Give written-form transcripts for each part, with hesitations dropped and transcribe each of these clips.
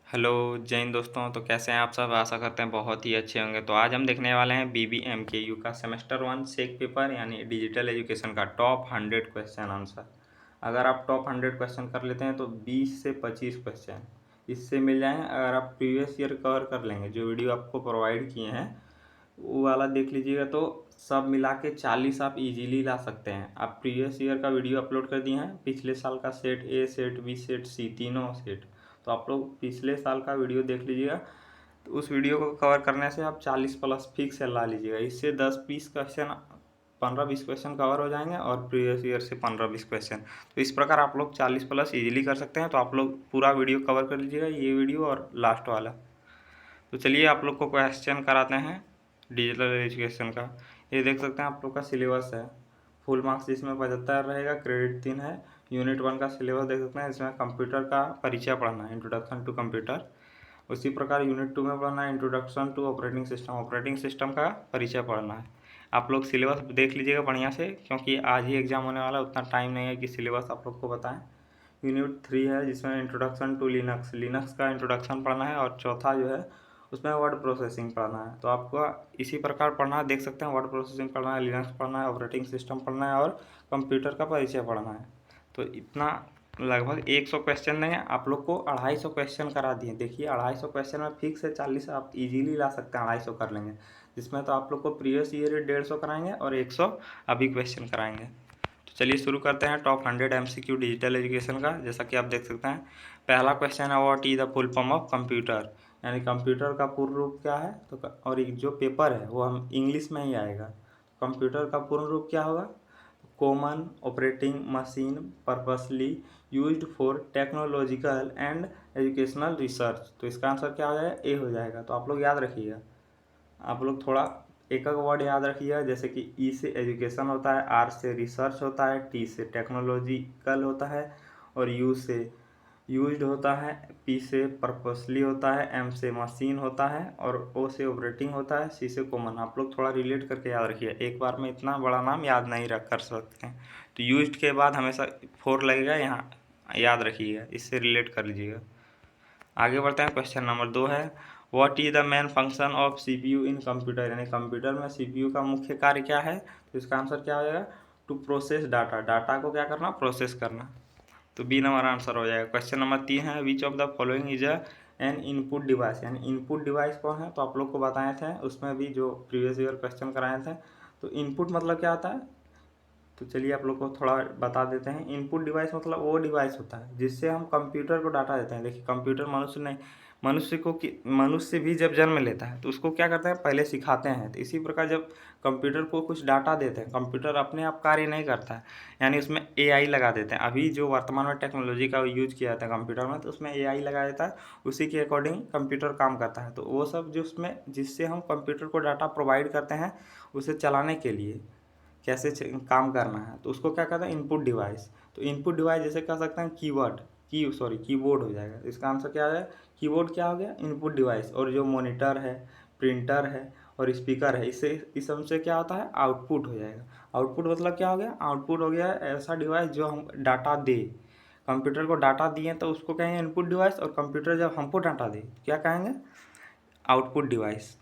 Hello जय हिंद दोस्तों। तो कैसे हैं आप सब? आशा करते हैं बहुत ही अच्छे होंगे। तो आज हम देखने वाले हैं BBMKU का सेमेस्टर 1 शेक पेपर यानी डिजिटल एजुकेशन का टॉप 100 क्वेश्चन आंसर। अगर आप टॉप 100 क्वेश्चन कर लेते हैं तो 20 से 25 क्वेश्चन इससे मिल जाएंगे। अगर आप प्रीवियस ईयर कवर कर लेंगे, जो वीडियो आपको प्रोवाइड किए हैं वो वाला देख लीजिएगा, तो सब मिला के 40 आप इजीली ला सकते हैं। आप प्रीवियस ईयर का वीडियो अपलोड कर दिए हैं, पिछले साल का set A, set B, set C, तीनों सेट। तो आप लोग पिछले साल का वीडियो देख लीजिएगा, तो उस वीडियो को कवर करने से आप 40 प्लस फिक्स ला लीजिएगा। इससे 10-20 क्वेश्चन, 15-20 क्वेश्चन कवर हो जाएंगे और प्रीवियस ईयर से 15-20 क्वेश्चन। तो इस प्रकार आप लोग 40 प्लस इजीली कर सकते हैं। तो आप लोग पूरा वीडियो कवर कर लीजिएगा, ये वीडियो और लास्ट वाला। तो चलिए आप लोग को क्वेश्चन कराते हैं डिजिटल एजुकेशन का। ये देख सकते हैं आप लोग का सिलेबस है। फुल मार्क्स इसमें 75 रहेगा, क्रेडिट 3 है। यूनिट 1 का सिलेबस देख सकते हैं, इसमें कंप्यूटर का परिचय पढ़ना है, इंट्रोडक्शन टू कंप्यूटर। उसी प्रकार यूनिट 2 में पढ़ना है introduction to operating system, operating system का परिचय पढ़ना है। आप लोग सिलेबस देख लीजिएगा बढ़िया से, क्योंकि आज ही एग्जाम होने वाला है, उतना टाइम नहीं है कि सिलेबस आप लोग को बताएं। यूनिट 3 है जिसमें इंट्रोडक्शन टू लिनक्स, लिनक्स का इंट्रोडक्शन पढ़ना है। और चौथा जो है उसमें वर्ड प्रोसेसिंग पढ़ना है। तो आपको इसी प्रकार पढ़ना है, देख सकते हैं वर्ड प्रोसेसिंग पढ़ना है, लिनक्स पढ़ना है, ऑपरेटिंग सिस्टम पढ़ना है और कंप्यूटर का परिचय पढ़ना है। तो इतना लगभग 100 क्वेश्चन देंगे आप लोग को। 250 क्वेश्चन करा दिए। देखिए 250 क्वेश्चन में फिक्स है 40 आप इजीली ला सकते हैं, 250 कर लेंगे। जिसमें तो आप लोग को प्रीवियस ईयर 150 कराएंगे और 100 अभी क्वेश्चन कराएंगे। तो चलिए शुरू करते हैं टॉप 100 MCQ डिजिटल एजुकेशन का। जैसा कि आप देख सकते हैं, पहला क्वेश्चन है what is the full form of computer, यानी कंप्यूटर का पूर्ण रूप क्या है। तो और जो पेपर है वो हम इंग्लिश में ही आएगा। कंप्यूटर का पूर्ण रूप क्या होगा? Common operating machine purposely used for technological and educational research. तो इसका आंसर क्या हो जाएगा? ए हो जाएगा। तो आप लोग याद रखिएगा, आप लोग थोड़ा एक एक वर्ड याद रखिएगा। जैसे कि ई से एजुकेशन होता है, आर से रिसर्च होता है, टी से टेक्नोलॉजिकल होता है, और यू से यूज्ड होता है, पी से पर्पसली होता है, एम से मशीन होता है, और ओ से ऑपरेटिंग होता है, सी से कॉमन। आप लोग थोड़ा रिलेट करके याद रखिए, एक बार में इतना बड़ा नाम याद नहीं रख कर सकते हैं। तो यूज्ड के बाद हमेशा 4 लगेगा, यहाँ याद रखिएगा, इससे रिलेट कर लीजिएगा। आगे बढ़ते हैं, क्वेश्चन नंबर 2 है what is the main function of CPU in computer, यानी कंप्यूटर में CPU का मुख्य कार्य क्या है। तो इसका आंसर क्या हो जाएगा? टू प्रोसेस डाटा, डाटा को क्या करना? प्रोसेस करना। तो बी नंबर आंसर हो जाएगा। क्वेश्चन नंबर 3 है which of the following is an input device, यानी इनपुट डिवाइस कौन है। तो आप लोग को बताए थे उसमें भी, जो प्रीवियस ईयर क्वेश्चन कराए थे। तो इनपुट मतलब क्या होता है? तो चलिए आप लोग को थोड़ा बता देते हैं। इनपुट डिवाइस मतलब वो डिवाइस होता है जिससे हम कंप्यूटर को डाटा देते हैं। देखिए कंप्यूटर मनुष्य नहीं, मनुष्य भी जब जन्म लेता है तो उसको क्या करते हैं? पहले सिखाते हैं। तो इसी प्रकार जब कंप्यूटर को कुछ डाटा देते हैं, कंप्यूटर अपने आप कार्य नहीं करता है, यानी उसमें AI लगा देते हैं। अभी जो वर्तमान में टेक्नोलॉजी का यूज किया जाता है कंप्यूटर में, तो उसमें AI लगा देता है, उसी के अकॉर्डिंग कंप्यूटर काम करता है। तो वो सब जो उसमें, जिससे हम कंप्यूटर को डाटा प्रोवाइड करते हैं उसे चलाने के लिए, कैसे काम करना है, तो उसको क्या कहते हैं? Input device. तो इनपुट डिवाइस जैसे कह सकते हैं कीबोर्ड हो जाएगा। इसका आंसर क्या आ जाएगा? कीबोर्ड क्या हो गया? Input device. और जो मॉनिटर है, प्रिंटर है और स्पीकर है, इससे इस सबसे क्या होता है? आउटपुट हो जाएगा। आउटपुट मतलब क्या हो गया? आउटपुट हो गया ऐसा डिवाइस जो हम डाटा दे। कंप्यूटर को डाटा दिए तो उसको कहेंगे इनपुट डिवाइस, और कंप्यूटर जब हमको डाटा दे क्या कहेंगे? Output device.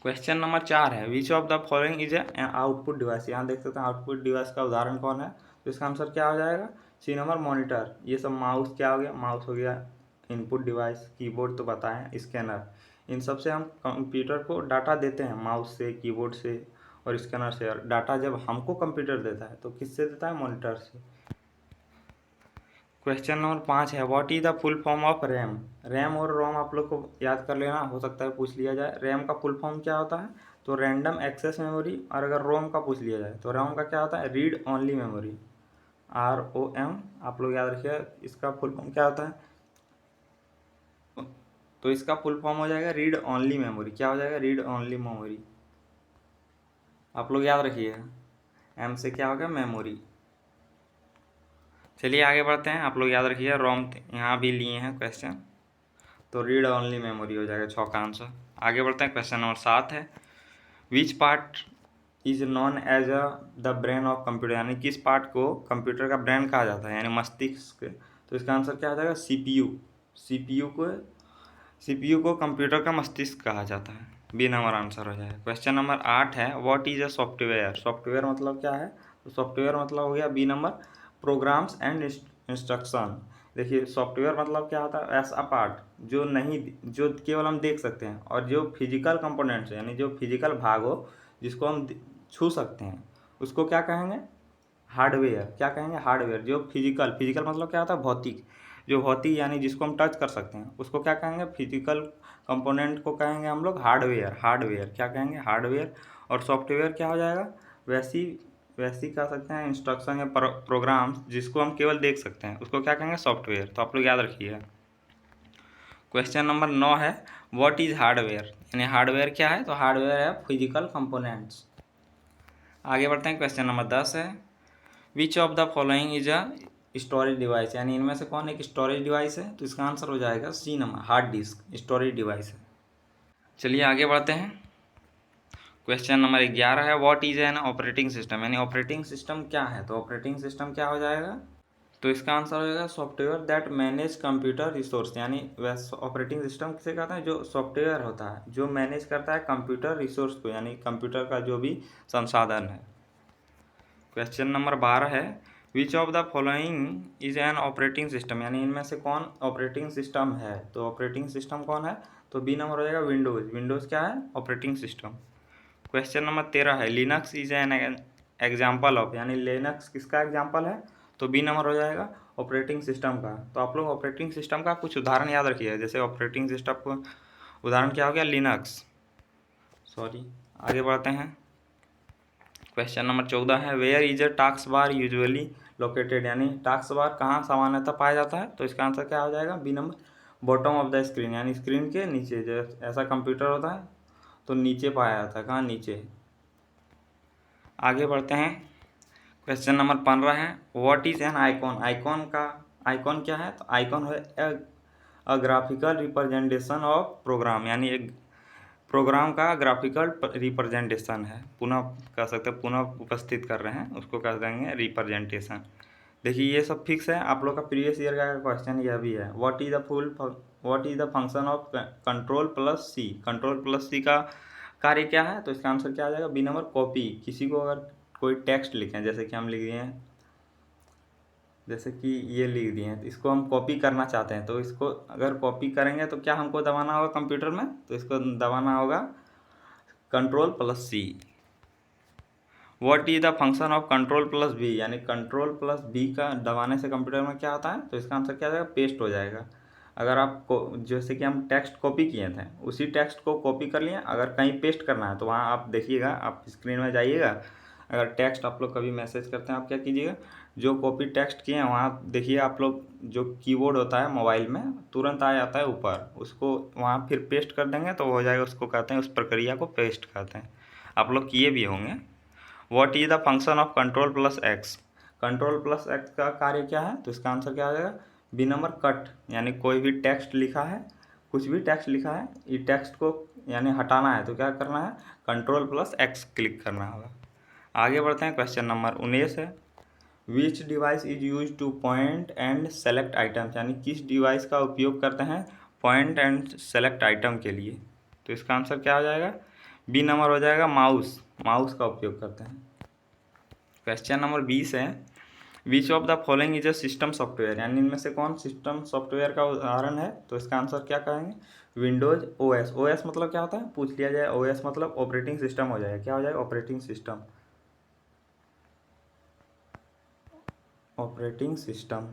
क्वेश्चन नंबर 4 है which of the following is a output device. यहाँ देख सकते हैं आउटपुट डिवाइस का उदाहरण कौन है। तो इसका आंसर क्या हो जाएगा? C number monitor. ये सब माउस क्या हो गया? माउस हो गया इनपुट डिवाइस। कीबोर्ड तो बताएं, स्कैनर। इन सब से हम कंप्यूटर को डाटा देते हैं, माउस से, कीबोर्ड से और स्कैनर से। और डाटा जब हमको कंप्यूटर देता है तो किससे देता है? मॉनिटर से। क्वेश्चन नंबर 5 है what is the full form of RAM. RAM और रोम आप लोग को याद कर लेना, हो सकता है पूछ लिया जाए। रैम का फुल फॉर्म क्या होता है? तो रैंडम एक्सेस मेमोरी। और अगर रोम का पूछ लिया जाए तो रोम का क्या होता है? Read only memory, ROM। आप लोग याद रखिए इसका फुल फॉर्म क्या होता है। तो इसका फुल फॉर्म हो जाएगा रीड ओनली मेमोरी। क्या हो जाएगा? Read only memory. आप लोग याद रखिएगा, एम से क्या होगा? मेमोरी। चलिए आगे बढ़ते हैं। आप लोग याद रखिए रोम यहाँ भी लिए हैं क्वेश्चन, तो रीड ओनली मेमोरी हो जाएगा 6 का आंसर। आगे बढ़ते हैं, क्वेश्चन नंबर 7 है which part is known as the brain of computer, यानी किस पार्ट को कंप्यूटर का ब्रेन कहा जाता है, यानी मस्तिष्क। तो इसका आंसर क्या आ जाएगा? CPU। सीपीयू को कंप्यूटर का मस्तिष्क कहा जाता है। बी नंबर आंसर हो जाएगा। क्वेश्चन नंबर 8 है, what is a software. Software मतलब क्या है, तो सॉफ्टवेयर मतलब हो गया B number programs and instructions. देखिए सॉफ्टवेयर मतलब क्या होता है, ऐसा पार्ट जो केवल हम देख सकते हैं और जो फिजिकल कंपोनेंट्स यानी जो फिजिकल भाग हो जिसको हम छू सकते हैं उसको क्या कहेंगे, हार्डवेयर। क्या कहेंगे, हार्डवेयर। जो फिजिकल मतलब क्या होता है, भौतिक। जो भौतिक यानी जिसको हम टच कर सकते हैं उसको क्या कहेंगे, फिजिकल कंपोनेंट को कहेंगे हम लोग हार्डवेयर। क्या कहेंगे, हार्डवेयर। और सॉफ्टवेयर क्या हो जाएगा, वैसी वैसी कह सकते हैं इंस्ट्रक्शन या प्रोग्राम्स जिसको हम केवल देख सकते हैं उसको क्या कहेंगे, सॉफ्टवेयर। तो आप लोग याद रखिएगा। क्वेश्चन नंबर 9 है, व्हाट इज हार्डवेयर। यानी हार्डवेयर क्या है, तो हार्डवेयर है फिजिकल कंपोनेंट्स। आगे बढ़ते हैं। क्वेश्चन नंबर 10 है, which of the following is a storage device. यानी इनमें से कौन एक स्टोरेज डिवाइस है, तो इसका आंसर हो जाएगा C number, hard disk storage device है। चलिए आगे बढ़ते हैं। क्वेश्चन नंबर 11 है, what is an operating system. यानी ऑपरेटिंग सिस्टम क्या है, तो ऑपरेटिंग सिस्टम क्या हो जाएगा, तो इसका आंसर हो जाएगा software that manage computer resource. यानी वैसे ऑपरेटिंग सिस्टम किसे कहते हैं, जो सॉफ्टवेयर होता है जो मैनेज करता है कंप्यूटर रिसोर्स को, यानी कंप्यूटर का जो भी संसाधन है। क्वेश्चन नंबर 12 है, which of the following is an operating system. यानी इनमें से कौन ऑपरेटिंग सिस्टम है, तो ऑपरेटिंग सिस्टम कौन है, तो बी नंबर हो जाएगा विंडोज़। विंडोज़ क्या है, ऑपरेटिंग सिस्टम। क्वेश्चन नंबर 13 है, Linux is an example of. यानी लिनक्स किसका एग्जाम्पल है, तो बी नंबर हो जाएगा ऑपरेटिंग सिस्टम का। तो आप लोग ऑपरेटिंग सिस्टम का कुछ उदाहरण याद रखिए, जैसे ऑपरेटिंग सिस्टम को उदाहरण क्या हो गया, लिनक्स। सॉरी, आगे बढ़ते हैं। क्वेश्चन नंबर 14 है, where is a task bar usually located. यानी टास्क बार कहाँ सामान्यतः पाया जाता है, तो इसका आंसर क्या हो जाएगा, B number bottom of the screen. यानी स्क्रीन के नीचे, जो ऐसा कंप्यूटर होता है तो नीचे पाया जाता है, कहाँ, नीचे। आगे बढ़ते हैं। क्वेश्चन नंबर 15 है, what is an icon. Icon क्या है, तो आइकॉन है a graphical representation of program. यानी एक प्रोग्राम का ग्राफिकल रिप्रेजेंटेशन है, पुनः कह सकते हैं, पुनः उपस्थित कर रहे हैं उसको कह देंगे रिप्रेजेंटेशन। देखिए ये सब फिक्स है, आप लोग का प्रीवियस ईयर का क्वेश्चन यह भी है, what is the function of control plus C. Control plus C का कार्य क्या है, तो इसका आंसर क्या आ जाएगा, बी नंबर कॉपी। किसी को अगर कोई टेक्स्ट लिखें, जैसे कि हम लिख दिए हैं, जैसे कि ये लिख दिए हैं, तो इसको हम कॉपी करना चाहते हैं, तो इसको अगर कॉपी करेंगे तो क्या हमको दबाना होगा कंप्यूटर में, तो इसको दबाना होगा control plus C. What is the function of control plus B. यानी कंट्रोल प्लस बी का दबाने से कंप्यूटर में क्या होता है, तो इसका आंसर क्या आ जाएगा, पेस्ट हो जाएगा। अगर आपको जैसे कि हम टेक्स्ट कॉपी किए थे, उसी टेक्स्ट को कॉपी कर लिए, अगर कहीं पेस्ट करना है तो वहाँ आप देखिएगा, आप स्क्रीन में जाइएगा, अगर टेक्स्ट आप लोग कभी मैसेज करते हैं, आप क्या कीजिएगा, जो कॉपी टेक्स्ट किए हैं वहाँ देखिए आप लोग, जो कीबोर्ड होता है मोबाइल में तुरंत आ जाता है ऊपर, उसको वहाँ फिर पेस्ट कर देंगे तो हो जाएगा, उसको कहते हैं, उस प्रक्रिया को पेस्ट कहते हैं। आप लोग किए भी होंगे। What is the function of control plus x. Control plus x का कार्य क्या है, तो इसका आंसर क्या आ जाएगा, बी नंबर कट। यानी कोई भी टेक्स्ट लिखा है, कुछ भी टेक्स्ट लिखा है, ये टेक्स्ट को यानी हटाना है तो क्या करना है, कंट्रोल प्लस एक्स क्लिक करना होगा। आगे बढ़ते हैं। क्वेश्चन नंबर 19 है, विच device is use two point and select items. यानी किस डिवाइस का उपयोग करते हैं पॉइंट एंड सेलेक्ट आइटम के लिए, तो इसका आंसर क्या हो जाएगा, बी नंबर हो जाएगा माउस। माउस का उपयोग करते हैं। क्वेश्चन नंबर 20 है, which of the following is a system software. यानी इनमें से कौन सिस्टम सॉफ्टवेयर का उदाहरण है, तो इसका आंसर क्या कहेंगे, विंडोज ओएस। ओएस मतलब क्या होता है, पूछ लिया जाए, ओएस मतलब ऑपरेटिंग सिस्टम हो जाएगा, क्या हो जाएगा, ऑपरेटिंग सिस्टम। Operating system.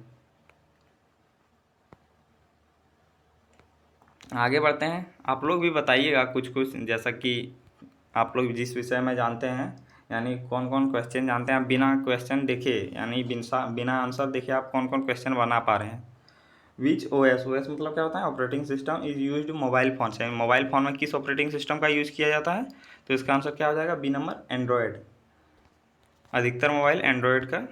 आगे बढ़ते हैं। आप लोग भी बताइएगा कुछ कुछ, जैसा कि आप लोग जिस विषय में जानते हैं, यानी कौन कौन क्वेश्चन जानते हैं, आप बिना क्वेश्चन देखे यानी बिना आंसर देखे आप कौन कौन क्वेश्चन बना पा रहे हैं। विच ओएस मतलब क्या होता है, operating system is used mobile phone से। मोबाइल फ़ोन में किस ऑपरेटिंग सिस्टम का यूज़ किया जाता है, तो इसका आंसर क्या हो जाएगा, बी नंबर एंड्रॉयड। अधिकतर मोबाइल एंड्रॉयड का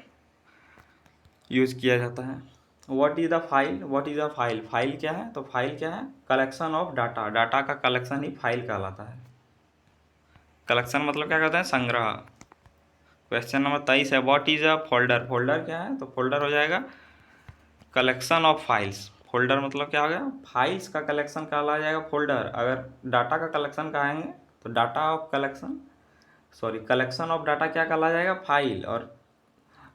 यूज़ किया जाता है। What is the file. What is a file. File क्या है, तो फाइल क्या है, कलेक्शन ऑफ डाटा। डाटा का कलेक्शन ही फाइल कहलाता है। कलेक्शन मतलब क्या कहते हैं, संग्रह। क्वेश्चन नंबर 23 है, what is a folder. Folder क्या है, तो फोल्डर हो जाएगा कलेक्शन ऑफ फाइल्स। फोल्डर मतलब क्या हो गया, फाइल्स का कलेक्शन कहला जाएगा फोल्डर। अगर डाटा का कलेक्शन कहेंगे तो data of collection, sorry collection of data क्या कहला जाएगा, फाइल। और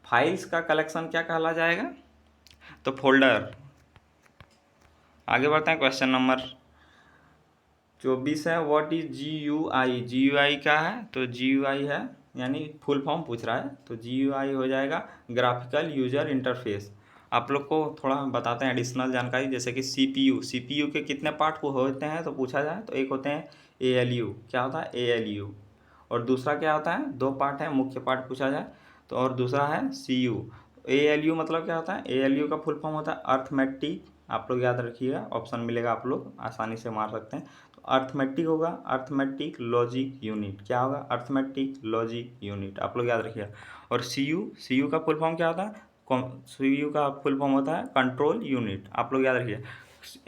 फाइल्स का कलेक्शन क्या कहला जाएगा, तो फोल्डर। आगे बढ़ते हैं, क्वेश्चन नंबर 24 है, व्हाट इज GUI। GUI क्या है, तो GUI है यानी फुल फॉर्म पूछ रहा है, तो GUI हो जाएगा ग्राफिकल यूजर इंटरफेस। आप लोग को थोड़ा बताते हैं एडिशनल जानकारी, जैसे कि CPU के कितने पार्ट को होते हैं तो पूछा जाए तो एक होते हैं ALU, क्या होता है ALU, और दूसरा क्या होता है, दो पार्ट है मुख्य पार्ट पूछा जाए तो, और दूसरा है CU। ALU मतलब क्या होता है, ALU का फुल फॉर्म होता है अर्थमेटिक, आप लोग याद रखिएगा, ऑप्शन मिलेगा आप लोग आसानी से मार सकते हैं। तो अर्थमेटिक होगा अर्थमेटिक लॉजिक यूनिट, क्या होगा अर्थमेटिक लॉजिक यूनिट, आप लोग याद रखिएगा। और CU का फुल फॉर्म क्या होता है, CU का फुल फॉर्म होता है कंट्रोल यूनिट, आप लोग याद रखिए।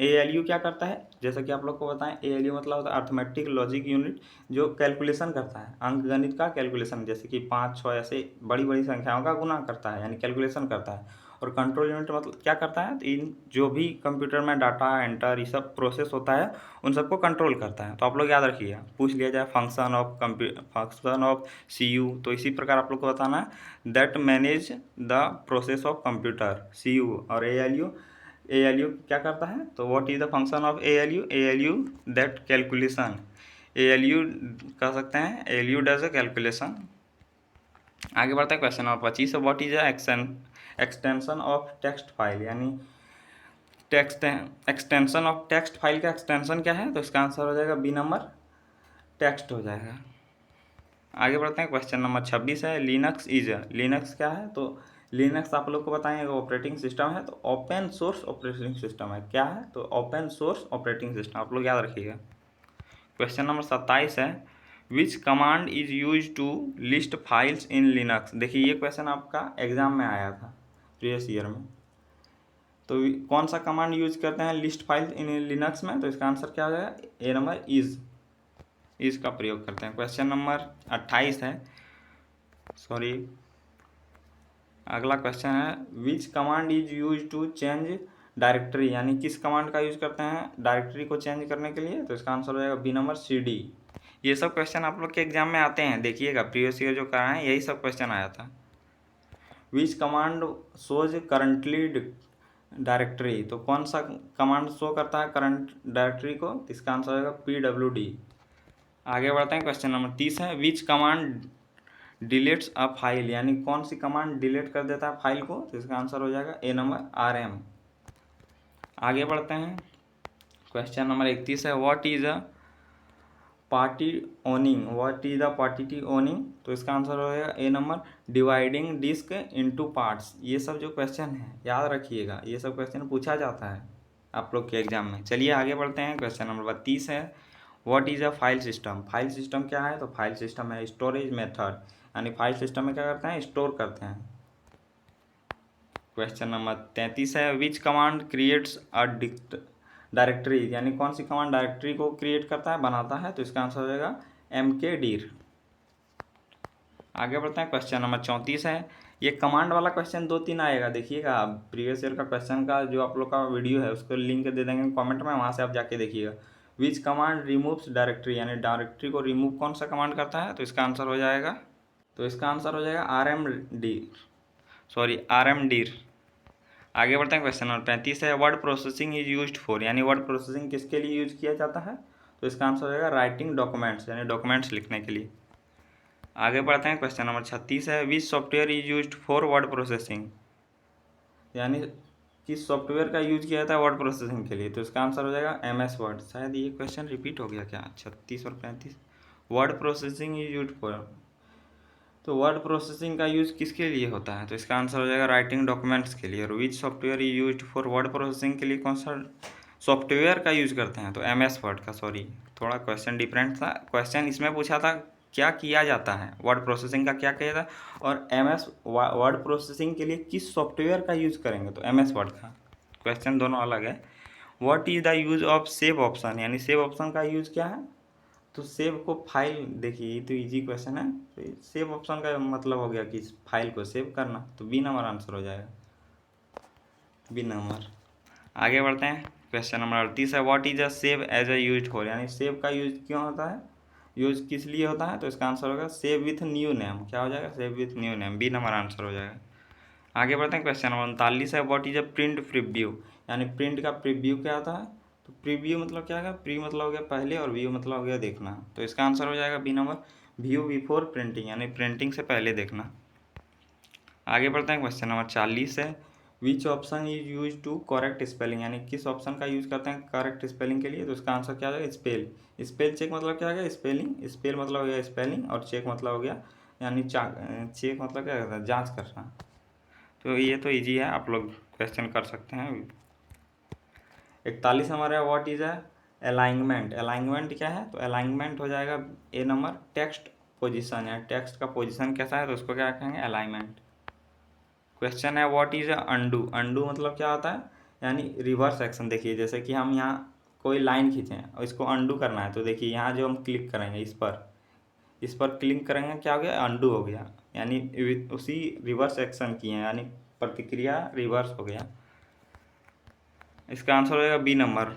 ALU क्या करता है, जैसा कि आप लोग को बताएं, ALU मतलब होता है अर्थमेटिक लॉजिक यूनिट, जो कैलकुलेशन करता है, अंक गणित का कैलकुलेशन, जैसे कि 5, 6 ऐसे बड़ी बड़ी संख्याओं का गुना करता है, यानी कैलकुलेशन करता है। और कंट्रोल यूनिट मतलब क्या करता है, तो इन जो भी कंप्यूटर में डाटा एंटर ये सब प्रोसेस होता है उन सबको कंट्रोल करता है। तो आप लोग याद रखिए, पूछ लिया जाए फंक्शन ऑफ CU, तो इसी प्रकार आप लोग को बताना है that manage the process of computer CU। और ALU क्या करता है, तो what is the function of ALU that calculation, ALU कह सकते हैं ALU डज अ कैलकुलेशन। आगे बढ़ते हैं, क्वेश्चन नंबर 25 है, what is extension of text file, यानी text extension of text file का एक्सटेंशन क्या है, तो इसका आंसर हो जाएगा B नंबर, टेक्स्ट हो जाएगा। आगे बढ़ते हैं, क्वेश्चन नंबर 26 है, लिनक्स क्या है, तो लिनक्स आप लोग को बताएं ऑपरेटिंग सिस्टम है, तो ओपन सोर्स ऑपरेटिंग सिस्टम है, क्या है, तो ओपन सोर्स ऑपरेटिंग सिस्टम, आप लोग याद रखिएगा। क्वेश्चन नंबर 27 है, which command is use to list files in Linux. देखिए ये क्वेश्चन आपका एग्जाम में आया था प्रीवियस ईयर में, तो कौन सा कमांड यूज करते हैं लिस्ट फाइल इन लिनक्स में, तो इसका आंसर क्या हो जाएगा, A नंबर इज का प्रयोग करते हैं। क्वेश्चन नंबर 28 है, सॉरी अगला क्वेश्चन है, which command is use to change directory, यानी किस कमांड का यूज करते हैं डायरेक्टरी को चेंज करने के लिए, तो इसका आंसर हो जाएगा B नंबर CD। ये सब क्वेश्चन आप लोग के एग्जाम में आते हैं, देखिएगा प्रीवियस ईयर जो कराए हैं यही सब क्वेश्चन आया था। विच कमांड शोज करंटली डायरेक्टरी, तो कौन सा कमांड शो करता है करंट डायरेक्टरी को, इसका आंसर होगा PWD। आगे बढ़ते हैं, क्वेश्चन नंबर 30 है, which command deletes a file, यानी कौन सी कमांड डिलीट कर देता है फाइल को, तो इसका आंसर हो जाएगा A नंबर RM। आगे बढ़ते हैं, क्वेश्चन नंबर 31 है, what is a partitioning, तो इसका आंसर हो जाएगा A number dividing disk into parts. ये सब जो क्वेश्चन है याद रखिएगा, ये सब क्वेश्चन पूछा जाता है आप लोग के एग्जाम में। चलिए आगे बढ़ते हैं, क्वेश्चन नंबर 32 है, what is a file system. File system क्या है, तो फाइल सिस्टम है स्टोरेज मेथड, यानी फाइल सिस्टम में क्या करते हैं, स्टोर करते हैं। क्वेश्चन नंबर 33 है, which command creates a directory, यानी कौन सी कमांड डायरेक्टरी को क्रिएट करता है, बनाता है, तो इसका आंसर हो जाएगा mkdir। आगे बढ़ते हैं, क्वेश्चन नंबर 34 है, ये कमांड वाला क्वेश्चन 2-3 आएगा, देखिएगा प्रीवियस ईयर का क्वेश्चन का जो आप लोग का वीडियो है उसको लिंक दे देंगे कमेंट में, वहाँ से आप जाके देखिएगा। विच कमांड रिमूव्स डायरेक्टरी, यानी डायरेक्टरी को रिमूव कौन सा कमांड करता है, तो इसका आंसर हो जाएगा RMdir। आगे बढ़ते हैं, क्वेश्चन नंबर 35 है, word processing is used for, यानी वर्ड प्रोसेसिंग किसके लिए यूज किया जाता है, तो इसका आंसर हो जाएगा राइटिंग डॉक्यूमेंट्स, यानी डॉक्यूमेंट्स लिखने के लिए। आगे बढ़ते हैं, क्वेश्चन नंबर 36 है, विच software is used for word processing, यानी किस सॉफ्टवेयर का यूज किया जाता है वर्ड प्रोसेसिंग के लिए, तो इसका आंसर हो जाएगा MS वर्ड। शायद ये क्वेश्चन रिपीट हो गया क्या, 36 और 35, word processing is used for, तो वर्ड प्रोसेसिंग का यूज किसके लिए होता है, तो इसका आंसर हो जाएगा राइटिंग डॉक्यूमेंट्स के लिए। और विच software is used for word processing के लिए कौन सा सॉफ्टवेयर का यूज करते हैं, तो MS वर्ड का। सॉरी थोड़ा क्वेश्चन डिफरेंट था, क्वेश्चन इसमें पूछा था क्या किया जाता है, वर्ड प्रोसेसिंग का क्या किया जाता है, और MS वर्ड प्रोसेसिंग के लिए किस सॉफ्टवेयर का यूज करेंगे, तो MS वर्ड का। क्वेश्चन दोनों अलग है। What is the use of save option, यानी सेव ऑप्शन का यूज क्या है, तो सेव को फाइल, देखिए ये तो इजी क्वेश्चन है, तो सेव ऑप्शन का मतलब हो गया कि फाइल को सेव करना, तो B नंबर आंसर हो जाएगा, B नंबर। आगे बढ़ते हैं। क्वेश्चन नंबर 38 है, what is a save as a use for, यानी सेव का यूज क्यों होता है, यूज किस लिए होता है, तो इसका आंसर होगा सेव विथ न्यू नेम। क्या हो जाएगा, save with new name, B number answer हो जाएगा। आगे बढ़ते हैं। क्वेश्चन नंबर 39 है, what is a print preview, यानी प्रिंट का प्रीव्यू क्या होता है, तो प्रीव्यू मतलब क्या है, प्री मतलब हो गया पहले और व्यू मतलब हो गया देखना, तो इसका आंसर हो जाएगा B number, view before printing, यानी प्रिंटिंग से पहले देखना। आगे बढ़ते हैं। क्वेश्चन नंबर 40 है, which option is use to correct spelling, यानी किस ऑप्शन का यूज करते हैं करेक्ट स्पेलिंग के लिए, तो इसका आंसर क्या हो जाएगा, स्पेल। स्पेल चेक मतलब क्या हो गया, स्पेलिंग, स्पेल मतलब हो गया स्पेलिंग, और चेक मतलब हो गया यानी चेक मतलब क्या कहता है, जाँच करना। तो ये तो इजी है, आप लोग क्वेश्चन कर सकते हैं। 41 हमारा what is a alignment, alignment क्या है, तो अलाइनमेंट हो जाएगा ए नंबर टेक्स्ट पोजीशन, या टेक्स्ट का पोजीशन कैसा है तो उसको क्या कहेंगे, अलाइनमेंट। क्वेश्चन है what is a undo, undo मतलब क्या होता है, यानी रिवर्स एक्शन। देखिए जैसे कि हम यहाँ कोई लाइन खींचें और इसको अंडू करना है, तो देखिए यहाँ जो हम क्लिक करेंगे इस पर क्लिक करेंगे, क्या हो गया, अंडू हो गया, यानी उसी रिवर्स एक्शन की है, यानी प्रतिक्रिया रिवर्स हो गया। इसका आंसर हो जाएगा बी नंबर।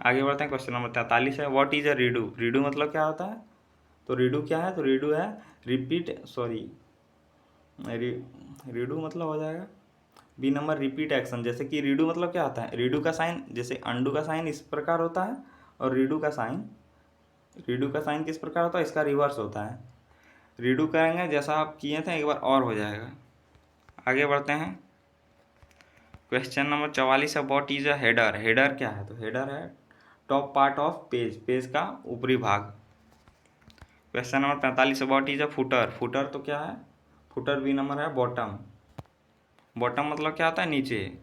आगे बढ़ते हैं। क्वेश्चन नंबर 43 है, what is a redo, redo मतलब क्या होता है, तो रीडू क्या है, तो रीडू है रिपीट, सॉरी रीडू मतलब हो जाएगा बी नंबर रिपीट एक्शन। जैसे कि रीडू मतलब क्या होता है, रीडू का साइन, जैसे अंडू का साइन इस प्रकार होता है और रीडू का साइन किस प्रकार होता है, इसका रिवर्स होता है। रीडू करेंगे जैसा आप किए थे एक बार और हो जाएगा। आगे बढ़ते हैं। क्वेश्चन नंबर 44 है, what is a header, header क्या है, तो हेडर है top part of page, page का ऊपरी भाग। क्वेश्चन नंबर 45 है, what is a footer, footer तो क्या है, फुटर बी नंबर है बॉटम, बॉटम मतलब क्या होता है, नीचे।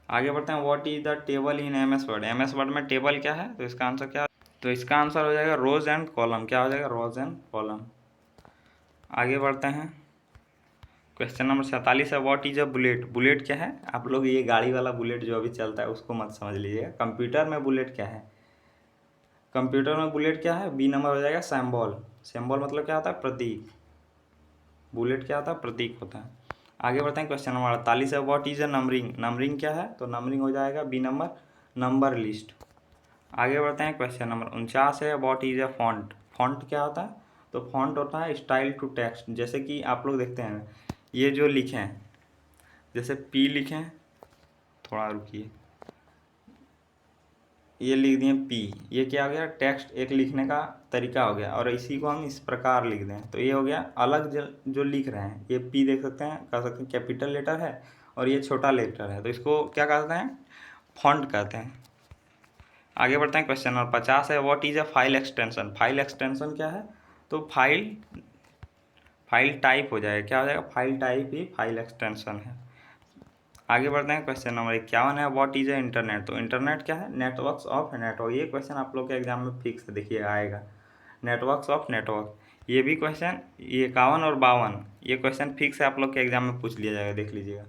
आगे बढ़ते हैं। What is the table in M S Word, M S Word में टेबल क्या है, तो इसका आंसर क्या, तो इसका आंसर हो जाएगा रोज एंड कॉलम। क्या हो जाएगा, रोज एंड कॉलम। आगे बढ़ते हैं। क्वेश्चन नंबर 47 है, what is a bullet, bullet क्या है, आप लोग ये गाड़ी वाला बुलेट जो अभी चलता है उसको मत समझ लीजिएगा। कंप्यूटर में बुलेट क्या है, कंप्यूटर में बुलेट क्या है, बी नंबर हो जाएगा सैम्बॉल, सैम्बॉल मतलब क्या होता है, प्रतीक, बुलेट क्या होता है, प्रतीक होता है। आगे बढ़ते हैं। क्वेश्चन नंबर 48 है, what is a numbering, numbering क्या है, तो नंबरिंग हो जाएगा बी नंबर नंबर लिस्ट। आगे बढ़ते हैं। क्वेश्चन नंबर 49 है, what is a font, font क्या होता है, तो फॉन्ट होता है स्टाइल टू टेक्स्ट। जैसे कि आप लोग देखते हैं ये जो लिखे हैं, जैसे पी लिखें, थोड़ा रुकिए, ये लिख दिए पी, ये क्या हो गया, टेक्स्ट एक लिखने का तरीका हो गया, और इसी को हम इस प्रकार लिख दें तो ये हो गया अलग जो लिख रहे हैं, ये पी देख सकते हैं, कह सकते हैं कैपिटल लेटर है और ये छोटा लेटर है, तो इसको क्या कहते हैं, फॉन्ट कहते हैं। आगे बढ़ते हैं। क्वेश्चन नंबर 50 है, what is a file extension, file extension क्या है, तो फाइल टाइप हो जाएगा, क्या हो जाएगा, फाइल टाइप ही फाइल एक्सटेंशन है। आगे बढ़ते हैं। क्वेश्चन नंबर 51 है, व्हाट इज अ इंटरनेट, तो इंटरनेट क्या है, नेटवर्क्स ऑफ नेटवर्क, ये क्वेश्चन आप लोग के एग्जाम में फिक्स देखिए आएगा, नेटवर्क्स ऑफ नेटवर्क। ये भी क्वेश्चन, ये 51 और 52 ये क्वेश्चन फिक्स है, आप लोग के एग्जाम में पूछ लिया जाएगा, देख लीजिएगा।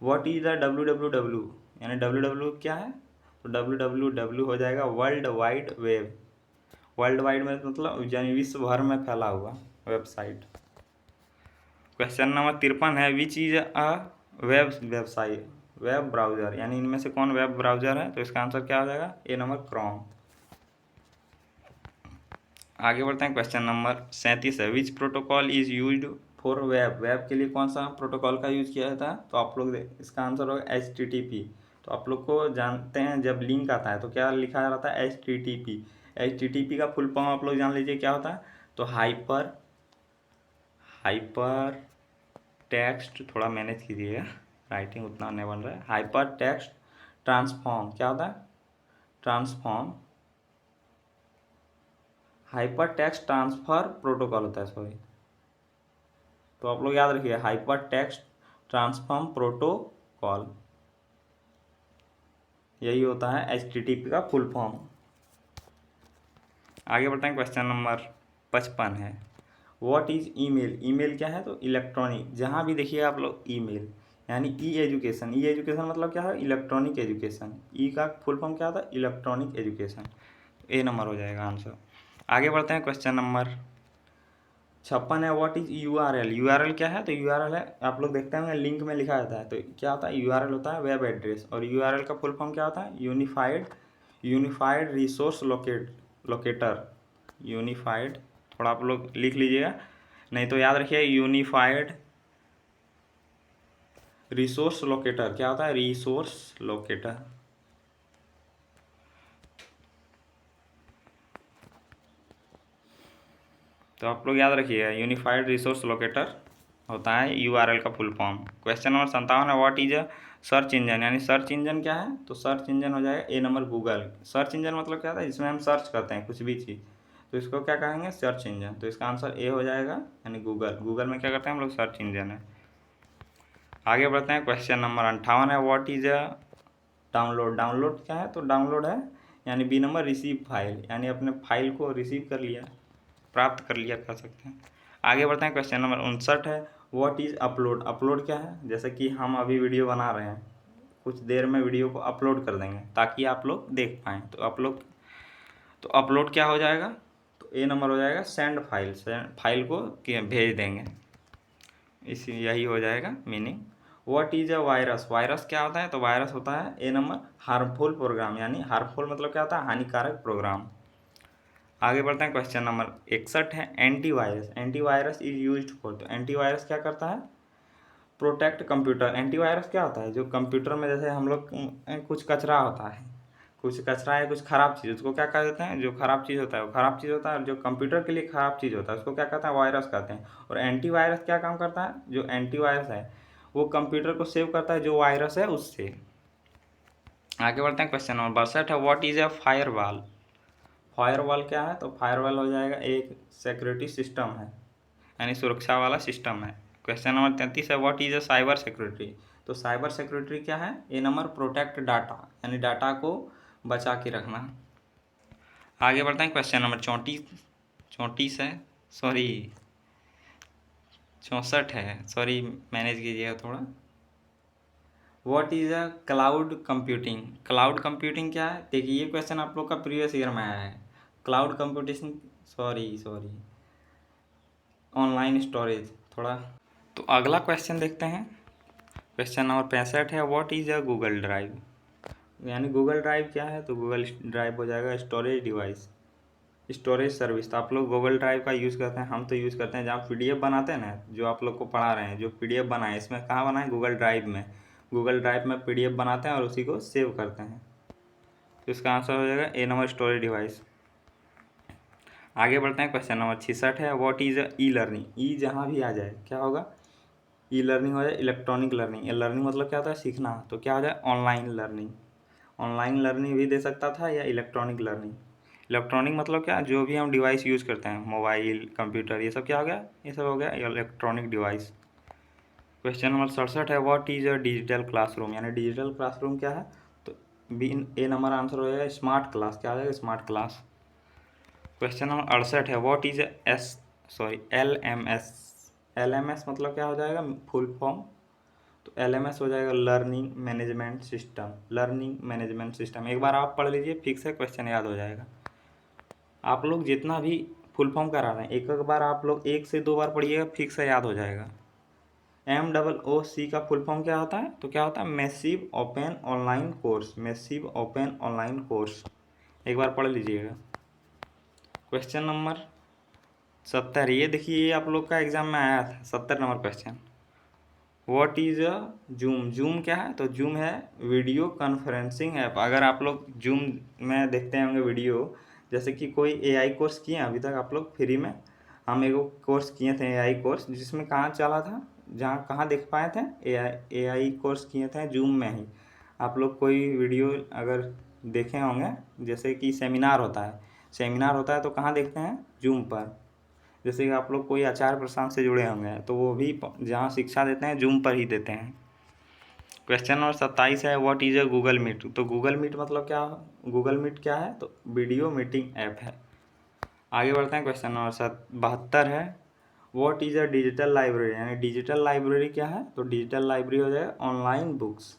व्हाट इज द WWW, यानी WWW क्या है, तो WWW हो जाएगा world wide web, world wide में मतलब यानी विश्व भर में फैला हुआ वेबसाइट। क्वेश्चन नंबर 53 है, which is a website, web browser, यानी इनमें से कौन वेब ब्राउज़र है, तो इसका आंसर क्या हो जाएगा, ए नंबर क्रोम। आगे बढ़ते हैं। क्वेश्चन नंबर 37 है, विच protocol is used for web, web के लिए कौन सा प्रोटोकॉल का यूज़ किया जाता है, तो आप लोग इसका आंसर होगा HTTP। तो आप लोग को जानते हैं जब लिंक आता है तो क्या लिखा रहता है, HTTP, HTTP का फुल फॉर्म आप लोग जान लीजिए क्या होता है, तो हाइपर टेक्स्ट, थोड़ा मैनेज कीजिएगा, राइटिंग उतना नहीं बन रहा है, हाइपर टेक्स्ट ट्रांसफॉर्म, क्या होता है, transform, hyper text transfer protocol होता है, सॉरी, तो आप लोग याद रखिए हाइपर टेक्स्ट ट्रांसफॉर्म प्रोटोकॉल, यही होता है HTTP का फुल फॉर्म। आगे बढ़ते हैं। क्वेश्चन नंबर 55 है, व्हाट इज ईमेल, ईमेल क्या है, तो इलेक्ट्रॉनिक, जहाँ भी देखिए आप लोग ईमेल, यानी ई एजुकेशन, ई एजुकेशन मतलब क्या है, इलेक्ट्रॉनिक एजुकेशन, ई का फुल फॉर्म क्या होता है, इलेक्ट्रॉनिक एजुकेशन, ए नंबर हो जाएगा आंसर। आगे बढ़ते हैं। क्वेश्चन नंबर 56 है व्हाट इज यूआरएल। यूआरएल क्या है? तो यूआरएल है, आप लोग देखते होंगे लिंक में लिखा रहता है, तो क्या होता है? यूआरएल होता है वेब एड्रेस, और यूआरएल का फुल फॉर्म क्या होता है? Unified resource locator. यूनिफाइड, थोड़ा आप लोग लिख लीजिएगा, नहीं तो याद रखिए यूनिफाइड रिसोर्स लोकेटर। क्या होता है? Resource locator. तो आप लोग याद रखिएगा यूनिफाइड रिसोर्स लोकेटर होता है यूआरएल का फुल फॉर्म। क्वेश्चन नंबर 57 है what is a search engine, यानी सर्च इंजन क्या है? तो सर्च इंजन हो जाएगा ए नंबर गूगल। सर्च इंजन मतलब क्या होता है? जिसमें हम सर्च करते हैं कुछ भी चीज़, तो इसको क्या कहेंगे? Search engine. तो इसका आंसर ए हो जाएगा, यानी गूगल। गूगल में क्या करते हैं हम लोग? सर्च इंजन है। आगे बढ़ते हैं, क्वेश्चन नंबर 58 है what is a download. Download क्या है? तो डाउनलोड है यानी बी नंबर रिसीव फाइल, यानी अपने फाइल को रिसीव कर लिया, प्राप्त कर लिया कह सकते हैं। आगे बढ़ते हैं, क्वेश्चन नंबर 59 है व्हाट इज अपलोड। अपलोड क्या है? जैसे कि हम अभी वीडियो बना रहे हैं, कुछ देर में वीडियो को अपलोड कर देंगे ताकि आप लोग देख पाएँ, तो अपलोड क्या हो जाएगा? तो ए नंबर हो जाएगा सेंड फाइल। फाइल को भेज देंगे, इसी यही हो जाएगा meaning. What is a virus. Virus क्या होता है? तो वायरस होता है ए नंबर हार्मफुल प्रोग्राम, यानी हार्मफुल मतलब क्या होता है? हानिकारक प्रोग्राम। आगे बढ़ते हैं, क्वेश्चन नंबर 61 है antivirus. Antivirus is used for. तो एंटीवायरस क्या करता है? Protect computer. एंटीवायरस क्या होता है? जो कंप्यूटर में जैसे हम लोग कुछ कचरा होता है, कुछ कचरा है, कुछ खराब चीज़, उसको क्या कह देते हैं? जो खराब चीज़ होता है वो खराब चीज़ होता है, और जो कंप्यूटर के लिए खराब चीज़ होता है उसको क्या कहते हैं? वायरस कहते हैं। और एंटीवायरस क्या काम करता है? जो एंटीवायरस है वो कंप्यूटर को सेव करता है जो वायरस है उससे। आगे बढ़ते हैं, क्वेश्चन नंबर 62 है what is a firewall. Firewall क्या है? तो फायरवॉल हो जाएगा एक सिक्योरिटी सिस्टम है, यानी सुरक्षा वाला सिस्टम है। क्वेश्चन नंबर 33 है what is a cyber security. तो साइबर सिक्योरिटी क्या है? ए नंबर प्रोटेक्ट डाटा, यानी डाटा को बचा के रखना। आगे बढ़ते हैं, क्वेश्चन नंबर 34 है, सॉरी 64 है, सॉरी मैनेज कीजिएगा थोड़ा। What is a cloud computing. Cloud computing क्या है? देखिए ये क्वेश्चन आप लोग का प्रीवियस ईयर में आया है। Cloud computation, sorry online storage थोड़ा। तो अगला क्वेश्चन देखते हैं, क्वेश्चन नंबर 65 है what is a Google drive. यानी गूगल ड्राइव क्या है? तो गूगल ड्राइव हो जाएगा स्टोरेज डिवाइस, स्टोरेज सर्विस। तो आप लोग गूगल ड्राइव का यूज़ करते हैं, हम तो यूज़ करते हैं जहाँ पीडीएफ बनाते हैं ना, जो आप लोग को पढ़ा रहे हैं, जो पीडीएफ बनाए इसमें कहाँ बनाए? गूगल ड्राइव में। गूगल ड्राइव में पीडीएफ बनाते हैं और उसी को सेव करते हैं। तो इसका आंसर हो जाएगा ए नंबर स्टोरेज डिवाइस। आगे बढ़ते हैं, क्वेश्चन नंबर 66 है व्हाट इज ई लर्निंग। ई जहाँ भी आ जाए क्या होगा? ई लर्निंग हो जाए इलेक्ट्रॉनिक लर्निंग। ये लर्निंग मतलब क्या होता है? सीखना। तो क्या हो जाए? Online learning. ऑनलाइन लर्निंग भी दे सकता था या इलेक्ट्रॉनिक लर्निंग। इलेक्ट्रॉनिक मतलब क्या? जो भी हम डिवाइस यूज़ करते हैं, मोबाइल, कंप्यूटर, ये सब क्या हो गया? ये सब हो गया इलेक्ट्रॉनिक डिवाइस। क्वेश्चन नंबर 67 है what is a digital classroom. यानी डिजिटल क्लासरूम क्या है? तो बी ए नंबर आंसर हो जाएगा स्मार्ट क्लास। क्या हो जाएगा? Smart class. क्वेश्चन नंबर 68 है व्हाट इज LMS। LMS मतलब क्या हो जाएगा? Full form. तो LMS हो जाएगा learning management system. Learning management system एक बार आप पढ़ लीजिए, फिक्स है, क्वेश्चन याद हो जाएगा। आप लोग जितना भी फुल फॉर्म करा रहे हैं एक एक बार आप लोग 1 से 2 बार पढ़िएगा, फिक्स है, याद हो जाएगा। MOOC का फुल फॉर्म क्या होता है? तो क्या होता है? Massive open online course. Massive open online course एक बार पढ़ लीजिएगा। क्वेश्चन नंबर 70, ये देखिए ये आप लोग का एग्जाम में आया था, 70 number question. What is a Zoom. Zoom क्या है? तो जूम है वीडियो कॉन्फ्रेंसिंग ऐप। अगर आप लोग जूम में देखते होंगे वीडियो, जैसे कि कोई AI कोर्स किए हैं अभी तक आप लोग फ्री में। हम एक कोर्स किए थे AI कोर्स, जिसमें कहाँ चला था, जहाँ कहाँ देख पाए थे? AI कोर्स किए थे जूम में ही। आप लोग कोई वीडियो अगर देखे होंगे, जैसे कि सेमिनार होता है तो कहाँ देखते हैं? जूम पर। जैसे कि आप लोग कोई आचार्य प्रशांत से जुड़े होंगे तो वो भी जहाँ शिक्षा देते हैं जूम पर ही देते हैं। क्वेश्चन नंबर 27 है what is a Google Meet. तो गूगल मीट मतलब क्या? गूगल मीट क्या है? तो वीडियो मीटिंग ऐप है। आगे बढ़ते हैं, क्वेश्चन नंबर 72 है what is a digital library. यानी डिजिटल लाइब्रेरी क्या है? तो डिजिटल लाइब्रेरी हो जाएगा ऑनलाइन बुक्स।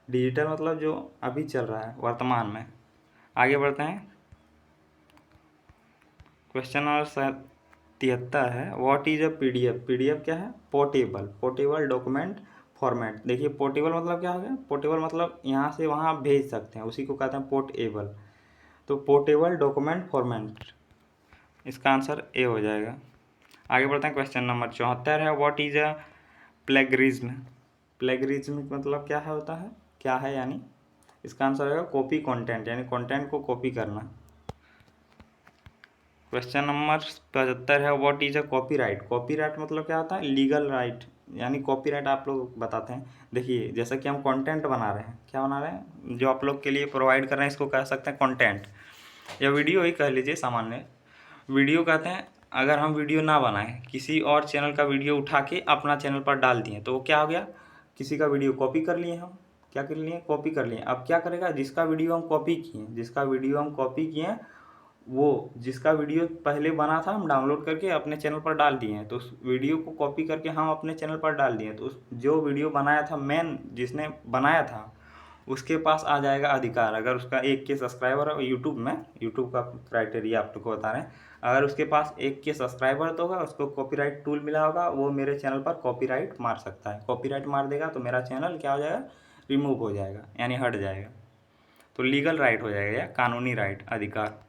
डिजिटल मतलब जो अभी चल रहा है वर्तमान में। आगे बढ़ते हैं, क्वेश्चन नंबर 73 है, what is a PDF. PDF क्या है? Portable, portable document format. देखिए पोर्टेबल मतलब क्या हो गया? पोर्टेबल मतलब यहाँ से वहाँ भेज सकते हैं, उसी को कहते हैं पोर्टेबल। तो पोर्टेबल डॉक्यूमेंट फॉर्मेट, इसका आंसर ए हो जाएगा। आगे बढ़ते हैं, क्वेश्चन नंबर 74 है, what is a plagiarism. Plagiarism मतलब क्या है होता है, क्या है यानी, इसका आंसर होगा कॉपी कंटेंट, यानी कंटेंट को कॉपी करना। क्वेश्चन नंबर 75 है, what is a copyright. Copyright मतलब क्या होता है? लीगल राइट, यानी कॉपीराइट आप लोग बताते हैं। देखिए जैसा कि हम कंटेंट बना रहे हैं, क्या बना रहे हैं, जो आप लोग के लिए प्रोवाइड कर रहे हैं, इसको कह सकते हैं कंटेंट, या वीडियो ही कह लीजिए सामान्य। वीडियो कहते हैं, अगर हम वीडियो ना बनाएं, किसी और चैनल का वीडियो उठा के अपना चैनल पर डाल दिए, तो वो क्या हो गया? किसी का वीडियो कॉपी कर लिए हम, क्या कर लिए? कॉपी कर लिए। अब क्या करेगा? जिसका वीडियो हम कॉपी किए, जिसका वीडियो हम कॉपी किए, वो जिसका वीडियो पहले बना था हम डाउनलोड करके अपने चैनल पर डाल दिए हैं, तो उस वीडियो को कॉपी करके हम अपने चैनल पर डाल दिए, तो उस जो वीडियो बनाया था, मेन जिसने बनाया था, उसके पास आ जाएगा अधिकार। अगर उसका 1K सब्सक्राइबर है यूट्यूब में, यूट्यूब का क्राइटेरिया आप लोग को बता रहे हैं, अगर उसके पास 1K सब्सक्राइबर तो होगा, उसको कॉपीराइट टूल मिला होगा, वो मेरे चैनल पर कॉपीराइट मार सकता है। कॉपीराइट मार देगा तो मेरा चैनल क्या हो जाएगा? रिमूव हो जाएगा, यानी हट जाएगा। तो लीगल राइट हो जाएगा, या कानूनी राइट, अधिकार।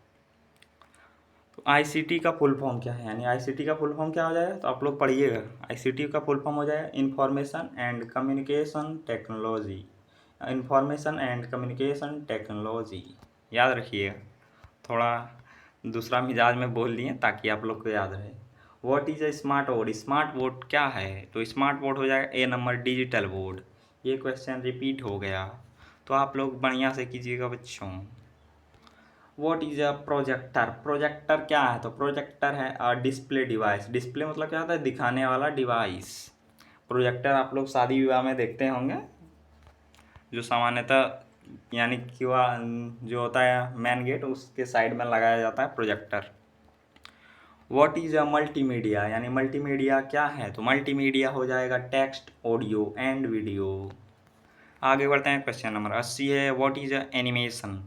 तो आईसीटी का फुल फॉर्म क्या है, यानी आईसीटी का फुल फॉर्म क्या हो जाएगा? तो आप लोग पढ़िएगा, आईसीटी का फुल फॉर्म हो जाएगा information and communication technology. Information and communication technology, याद रखिएगा। थोड़ा दूसरा मिजाज में बोल दिए ताकि आप लोग को याद रहे। What is a smart board. Smart board क्या है? तो स्मार्ट बोर्ड हो जाएगा ए नंबर, डिजिटल बोर्ड। ये क्वेश्चन रिपीट हो गया, तो आप लोग बढ़िया से कीजिएगा बच्चों। What is a projector. Projector क्या है? तो प्रोजेक्टर है अ डिस्प्ले डिवाइस। डिस्प्ले मतलब क्या होता है? दिखाने वाला डिवाइस। प्रोजेक्टर आप लोग शादी विवाह में देखते होंगे, जो सामान्यतः यानी कि वह जो होता है मेन गेट, उसके साइड में लगाया जाता है projector. What is a multimedia, यानी मल्टीमीडिया क्या है? तो मल्टीमीडिया हो जाएगा टेक्स्ट, ऑडियो एंड वीडियो। आगे बढ़ते हैं, क्वेश्चन नंबर 80 है, what is a animation.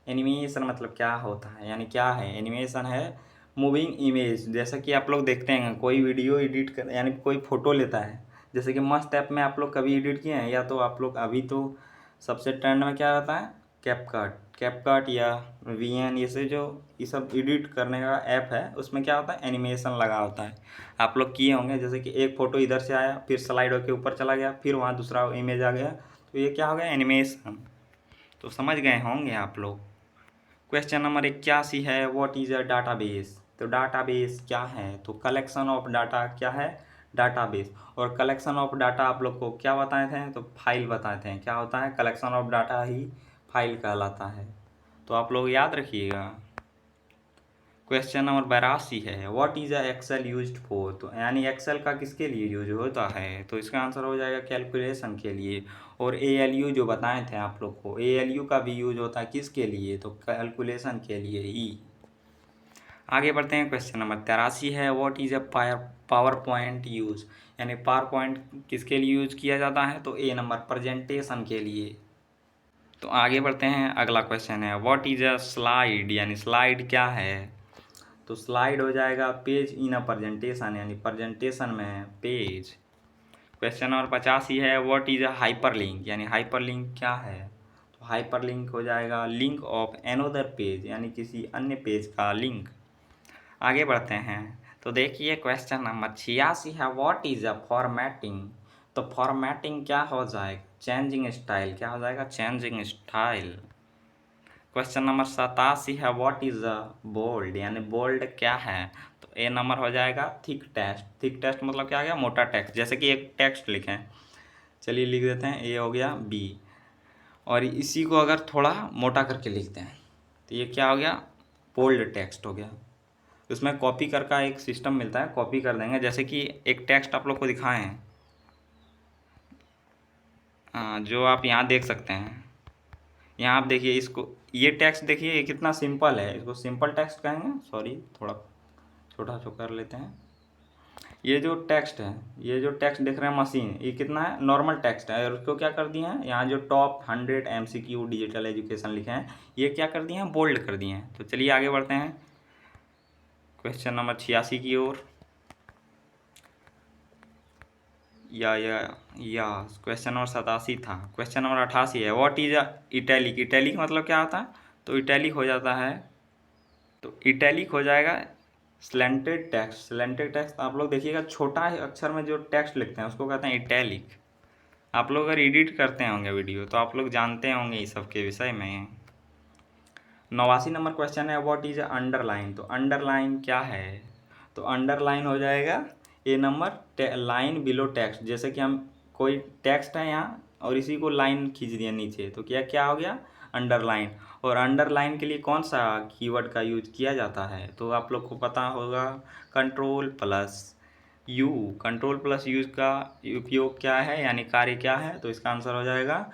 Animation मतलब क्या होता है, यानी क्या है? एनिमेशन है मूविंग इमेज। जैसा कि आप लोग देखते हैं कोई वीडियो एडिट कर, यानी कोई फ़ोटो लेता है, जैसे कि मस्त ऐप में आप लोग कभी एडिट किए हैं, या तो आप लोग अभी तो सबसे ट्रेंड में क्या रहता है? कैपकट। कैपकट या वीएन, ये सब एडिट करने का ऐप है, उसमें क्या होता है? एनिमेशन लगा होता है। आप लोग किए होंगे, जैसे कि एक फ़ोटो इधर से आया, फिर स्लाइड होकर ऊपर चला गया, फिर वहाँ दूसरा इमेज आ गया, तो ये क्या हो गया? एनिमेशन। तो समझ गए होंगे आप लोग। क्वेश्चन नंबर 81 है, व्हाट इज अ डाटाबेस। तो डाटाबेस क्या है? तो कलेक्शन ऑफ डाटा क्या है? डाटाबेस। और कलेक्शन ऑफ डाटा आप लोग को क्या बताए थे? तो फाइल बताए थे। क्या होता है? Collection of data he file कहलाता है, तो आप लोग याद रखिएगा। क्वेश्चन नंबर 82 है, what is a Excel used for. तो यानी एक्सेल का किसके लिए यूज होता है? तो इसका आंसर हो जाएगा कैलकुलेशन के लिए। और ALU जो बताए थे आप लोग को, ALU का भी यूज होता है किसके लिए? तो कैलकुलेशन के लिए ही। आगे बढ़ते हैं, क्वेश्चन नंबर 83 है, what is a power point use. यानी पावर पॉइंट किसके लिए यूज किया जाता है? तो ए नंबर, प्रेजेंटेशन के लिए। तो आगे बढ़ते हैं, अगला क्वेश्चन है, व्हाट इज अ स्लाइड। यानी स्लाइड क्या है? तो स्लाइड हो जाएगा पेज इन अ प्रेजेंटेशन, यानी प्रेजेंटेशन में पेज। क्वेश्चन नंबर 85 है, व्हाट इज अ हाइपरलिंक। यानी हाइपरलिंक क्या है? तो हाइपरलिंक हो जाएगा लिंक ऑफ एनोदर पेज, यानी किसी अन्य पेज का लिंक। आगे बढ़ते हैं, तो देखिए क्वेश्चन नंबर 86 है, व्हाट इज अ फॉर्मेटिंग। तो फॉर्मेटिंग क्या हो जाएगा? Changing style. क्या हो जाएगा? Changing style. क्वेश्चन नंबर 87 है, व्हाट इज अ बोल्ड। यानी बोल्ड क्या है? तो ए नंबर हो जाएगा थिक टेक्स्ट। थिक टेक्स्ट मतलब क्या आ गया? मोटा टेक्स्ट। जैसे कि एक टेक्स्ट लिखें, चलिए लिख देते हैं, ए हो गया बी, और इसी को अगर थोड़ा मोटा करके लिखते हैं, तो ये क्या हो गया? बोल्ड टेक्स्ट हो गया। उसमें कॉपी कर का एक सिस्टम मिलता है, कॉपी कर देंगे। जैसे कि एक टेक्स्ट आप लोग को दिखाएं हैं, जो आप यहाँ देख सकते हैं। यहाँ आप देखिए इसको, ये टेक्स्ट देखिए, ये कितना सिंपल है, इसको सिंपल टेक्स्ट कहेंगे। सॉरी, थोड़ा छोटा छोटा कर लेते हैं। ये जो टेक्स्ट है, ये जो टेक्स्ट देख रहे हैं मशीन, ये कितना है? नॉर्मल टेक्स्ट है। और उसको क्या कर दिए हैं? यहाँ जो टॉप 100 MCQ डिजिटल एजुकेशन लिखे हैं, ये क्या कर दिए हैं? बोल्ड कर दिए हैं। तो चलिए आगे बढ़ते हैं, क्वेश्चन नंबर 86 की ओर। या क्वेश्चन नंबर 87 था। क्वेश्चन नंबर 88 है, व्हाट इज इटैलिक। इटैलिक मतलब क्या होता है, तो इटैलिक हो जाता है, तो इटैलिक हो जाएगा स्लैंटेड टेक्स्ट। स्लैंटेड टेक्स्ट आप लोग देखिएगा, छोटा अक्षर में जो टेक्स्ट लिखते हैं उसको कहते हैं इटैलिक। आप लोग अगर एडिट करते होंगे वीडियो तो आप लोग जानते होंगे इस सब के विषय में। 89 नंबर क्वेश्चन है, व्हाट इज अंडरलाइन। तो अंडरलाइन क्या है, तो अंडरलाइन हो जाएगा ए नंबर लाइन बिलो टेक्स्ट। जैसे कि हम कोई टेक्स्ट है यहाँ और इसी को लाइन खींच दिया नीचे, तो क्या क्या हो गया, अंडरलाइन। और अंडरलाइन के लिए कौन सा कीवर्ड का यूज किया जाता है, तो आप लोग को पता होगा, control plus you. Control plus you का उपयोग क्या है, यानी कार्य क्या है, तो इसका आंसर हो जाएगा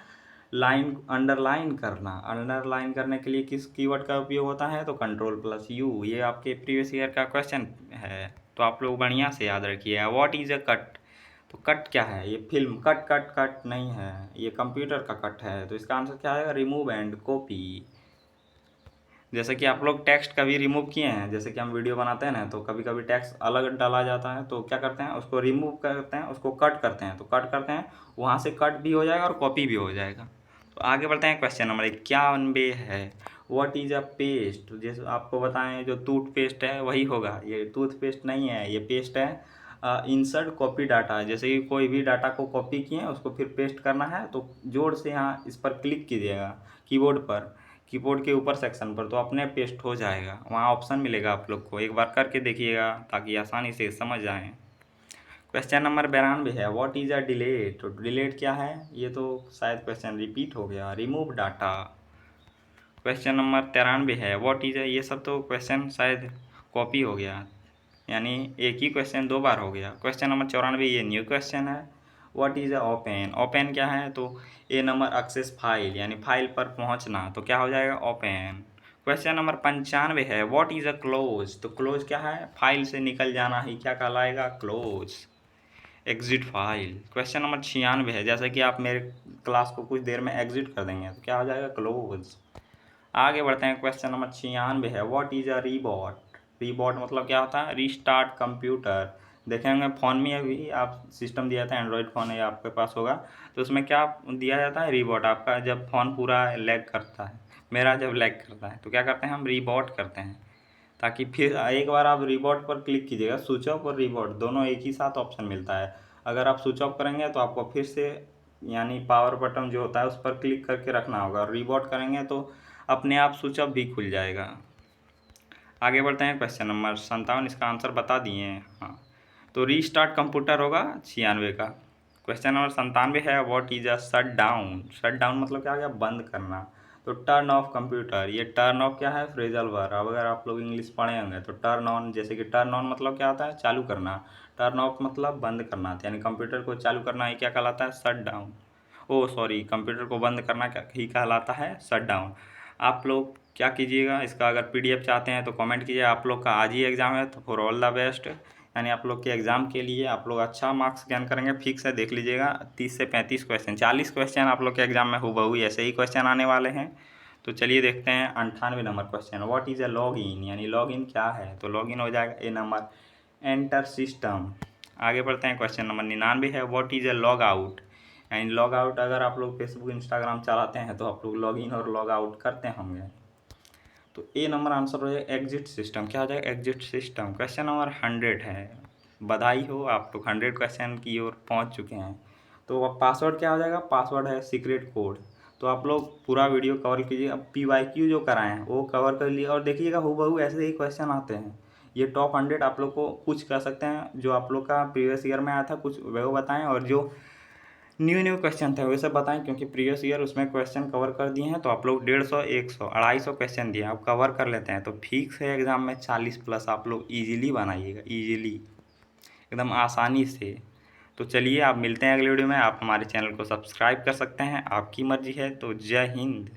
लाइन अंडरलाइन करना। अंडरलाइन करने के लिए किस कीवर्ड का उपयोग होता है, तो कंट्रोल प्लस यू। ये आपके प्रीवियस ईयर का क्वेश्चन है, तो आप लोग बढ़िया से याद रखिए। व्हाट इज अ कट, तो कट क्या है, ये फिल्म कट कट कट नहीं है, ये कंप्यूटर का कट है, तो इसका आंसर क्या आएगा, रिमूव एंड कॉपी। जैसे कि आप लोग टेक्स्ट कभी रिमूव किए हैं, जैसे कि हम वीडियो बनाते हैं ना, तो कभी कभी टेक्स्ट अलग डाला जाता है, तो क्या करते हैं, उसको रिमूव करते हैं, उसको कट करते हैं, तो कट करते हैं, वहाँ से कट भी हो जाएगा और कॉपी भी हो जाएगा। तो आगे बढ़ते हैं, क्वेश्चन नंबर 91 है, व्हाट इज अ पेस्ट। जैसे आपको बताएं, जो टूथपेस्ट है वही होगा, ये टूथपेस्ट नहीं है, ये पेस्ट है। इंसर्ट कॉपी डाटा, जैसे कि कोई भी डाटा को कॉपी किए उसको फिर पेस्ट करना है, तो जोर से यहाँ इस पर क्लिक कीजिएगा कीबोर्ड पर, कीबोर्ड के ऊपर सेक्शन पर, तो अपने पेस्ट हो जाएगा। वहाँ ऑप्शन मिलेगा, आप लोग को एक बार करके देखिएगा ताकि आसानी से समझ आए। क्वेश्चन नंबर 92 है, व्हाट इज अ डिलीट। तो डिलीट क्या है, ये तो शायद क्वेश्चन रिपीट हो गया, रिमूव डाटा। क्वेश्चन नंबर 93 है, व्हाट इज अ, ये सब तो क्वेश्चन शायद कॉपी हो गया, यानी एक ही क्वेश्चन दो बार हो गया। क्वेश्चन नंबर 94 ये न्यू क्वेश्चन है, what is a open. Open क्या है, तो ए नंबर एक्सेस फाइल, यानी फाइल पर पहुंचना, तो क्या हो जाएगा, ओपन। क्वेश्चन नंबर 95 है, व्हाट इज अ क्लोज। तो क्लोज क्या है, फाइल से निकल जाना ही क्या कहलाएगा, close, exit file. Question number 96 है, जैसे कि आप मेरे क्लास को कुछ देर में एग्जिट कर देंगे, तो क्या हो जाएगा, क्लोज। आगे बढ़ते हैं, क्वेश्चन नंबर 96 है, व्हाट इज अ रीबॉट। रीबॉट मतलब क्या होता है, रीस्टार्ट कंप्यूटर। देखे होंगे फ़ोन में अभी आप सिस्टम दिया था, एंड्रॉयड फ़ोन है आपके पास होगा, तो उसमें क्या दिया जाता है, रीबॉट। आपका जब फ़ोन पूरा लैग करता है, मेरा जब लैग करता है, तो क्या करते हैं, हम रीबॉट करते हैं, ताकि फिर एक बार आप रीबॉट पर क्लिक कीजिएगा, स्विच ऑफ और रीबॉट दोनों एक ही साथ ऑप्शन मिलता है। अगर आप स्विच ऑफ करेंगे तो आपको फिर से, यानी पावर बटन जो होता है उस पर क्लिक करके रखना होगा, और रीबॉट करेंगे तो अपने आप स्विच ऑफ भी खुल जाएगा। आगे बढ़ते हैं, क्वेश्चन नंबर 57, इसका आंसर बता दिए हैं, हाँ, तो रीस्टार्ट कंप्यूटर होगा 96 का। क्वेश्चन नंबर 97 है, what is a shut down. Shut down मतलब क्या हो गया, बंद करना। तो टर्न ऑफ कंप्यूटर, ये टर्न ऑफ क्या है, फ्रेजल वर्ब। अब अगर आप लोग इंग्लिश पढ़े होंगे तो टर्न ऑन, जैसे कि टर्न ऑन मतलब क्या होता है, चालू करना। टर्न ऑफ मतलब बंद करना, यानी कंप्यूटर को चालू करना ही क्या कहलाता है, शट डाउन। ओ सॉरी, कंप्यूटर को बंद करना क्या ही कहलाता है, शट डाउन। आप लोग क्या कीजिएगा, इसका अगर पीडीएफ चाहते हैं तो कमेंट कीजिए। आप लोग का आज ही एग्ज़ाम है, तो फॉर ऑल द बेस्ट, यानी आप लोग के एग्ज़ाम के लिए आप लोग अच्छा मार्क्स गेन करेंगे, फिक्स है, देख लीजिएगा। 30 से 35 क्वेश्चन, 40 क्वेश्चन आप लोग के एग्ज़ाम में हूबहू ऐसे ही क्वेश्चन आने वाले हैं। तो चलिए देखते हैं 98 number question, what is a log in, यानी लॉग इन क्या है, तो लॉग इन हो जाएगा ए नंबर एंटर सिस्टम। आगे बढ़ते हैं, क्वेश्चन नंबर 99 है, what is a log out. यानी लॉग आउट, अगर आप लोग फेसबुक इंस्टाग्राम चलाते हैं तो आप लोग लॉग इन और लॉग आउट करते होंगे। तो ए नंबर आंसर हो जाएगा एग्जिट सिस्टम, क्या हो जाएगा, एग्जिट सिस्टम। क्वेश्चन नंबर 100 है, बधाई हो, आप लोग 100 क्वेश्चन की ओर पहुंच चुके हैं। तो अब पासवर्ड क्या हो जाएगा, पासवर्ड है सीक्रेट कोड। तो आप लोग पूरा वीडियो कवर कीजिए। अब PYQ जो कराए हैं वो कवर कर लिए, और देखिएगा हूबहू ऐसे ही क्वेश्चन आते हैं। ये टॉप 100 आप लोग को कुछ कर सकते हैं, जो आप लोग का प्रीवियस ईयर में आया था कुछ वो बताएं, और जो न्यू क्वेश्चन थे वैसे बताएं, क्योंकि प्रीवियस ईयर उसमें क्वेश्चन कवर कर दिए हैं, तो आप लोग 150, 100, 250 क्वेश्चन दिए, आप कवर कर लेते हैं तो फिक्स है एग्ज़ाम में 40 प्लस आप लोग इजीली बनाइएगा, इजीली, एकदम आसानी से। तो चलिए आप मिलते हैं अगले वीडियो में। आप हमारे चैनल को सब्सक्राइब कर सकते हैं, आपकी मर्जी है। तो जय हिंद।